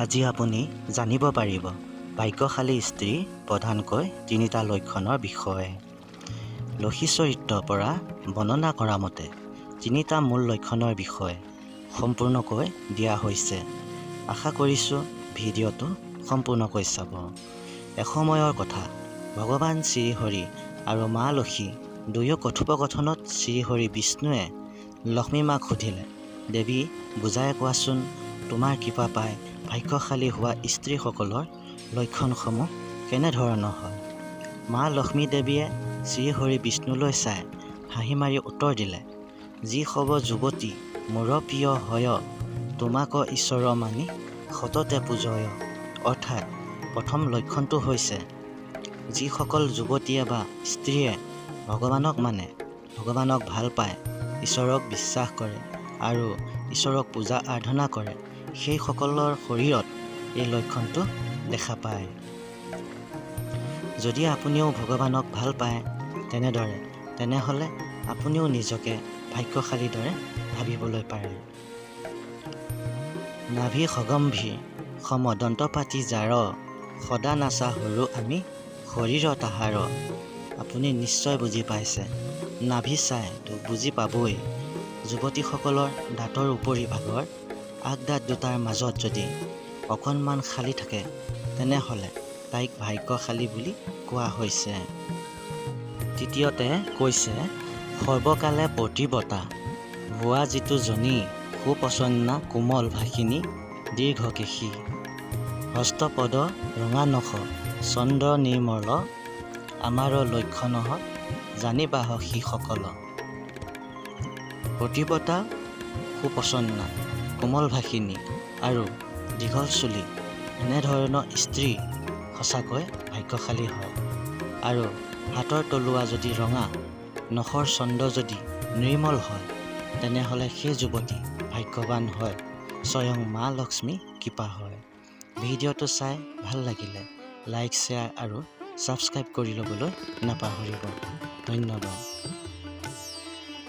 আজি আপুনি জানিব পাৰিব ভাগ্যশালী স্ত্ৰী প্ৰধানকৈ তিনিটা লক্ষণৰ বিষয়ে। লক্ষী চৰিত্ৰৰ পৰা বৰ্ণনা কৰা মতে তিনিটা মূল লক্ষণৰ বিষয়ে সম্পূৰ্ণকৈ দিয়া হৈছে। আশা কৰিছোঁ ভিডিঅ'টো সম্পূৰ্ণকৈ চাব। এসময়ৰ কথা, ভগৱান শ্ৰীহৰি আৰু মা লক্ষী দুয়ো কথোপকথনত শ্ৰীহৰি বিষ্ণুৱে লক্ষ্মী মাক সুধিলে, দেৱী বুজাই কোৱাচোন, তোমাৰ কৃপা পাই ভাগ্যশালী হোৱা স্ত্ৰীসকলৰ লক্ষণসমূহ কেনেধৰণৰ হয়? মা লক্ষ্মী দেৱীয়ে শ্ৰীহৰি বিষ্ণুলৈ চাই হাঁহি মাৰি উত্তৰ দিলে, যি সব যুৱতী মোৰ প্ৰিয় হয়, তোমাক ঈশ্বৰ মানি সততে পূজয়। অৰ্থাৎ প্ৰথম লক্ষণটো হৈছে, যিসকল যুৱতীয়ে বা স্ত্ৰীয়ে ভগৱানক মানে, ভগৱানক ভাল পায়, ঈশ্বৰক বিশ্বাস কৰে আৰু ঈশ্বৰক পূজা আৰাধনা কৰে, সেইসকলৰ শৰীৰত এই লক্ষণটো দেখা পায়। যদি আপুনিও ভগৱানক ভাল পায় তেনেহ'লে আপুনিও নিজকে ভাগ্যশালীৰ দৰে ভাবিবলৈ পাৰে। নাভি সগম্ভীৰ সম দন্তপাতি যাৰ, সদা নাচা সৰু আমি শৰীৰ তাহাৰ। আপুনি নিশ্চয় বুজি পাইছে। নাভি চাই তো বুজি পাবই। যুৱতীসকলৰ দাঁতৰ উপৰি ভাগৰ আগদাঁত দুটাৰ মাজত যদি অকণমান খালী থাকে তেনেহ'লে তাইক ভাগ্যশালী বুলি কোৱা হৈছে। তৃতীয়তে কৈছে, সৰ্বকালে প্ৰতিব্ৰতা হোৱা যিটো জনী, সুপ্ৰসন্না কোমল ভাষিনী দীৰ্ঘকেশী, হস্তপদ ৰঙা নখ চন্দ্ৰ নিৰ্মল, আমাৰ লক্ষণ জানিবাহ সিসকল। প্ৰতিব্ৰতা, সুপ্ৰসন্না, কোমল ভাষিনী আৰু দীঘল চুলি এনেধৰণৰ স্ত্ৰী সঁচাকৈ ভাগ্যশালী হয়। আৰু হাতৰ তলুৱা যদি ৰঙা, নখৰ চন্দ্ৰ যদি নিৰ্মল হয়, তেনেহ'লে সেই যুৱতী ভাগ্যৱান হয়, স্বয়ং মা লক্ষ্মী কৃপা হয়। ভিডিঅ'টো চাই ভাল লাগিলে লাইক, শ্বেয়াৰ আৰু ছাবস্ক্ৰাইব কৰি ল'বলৈ নাপাহৰিব। ধন্যবাদ।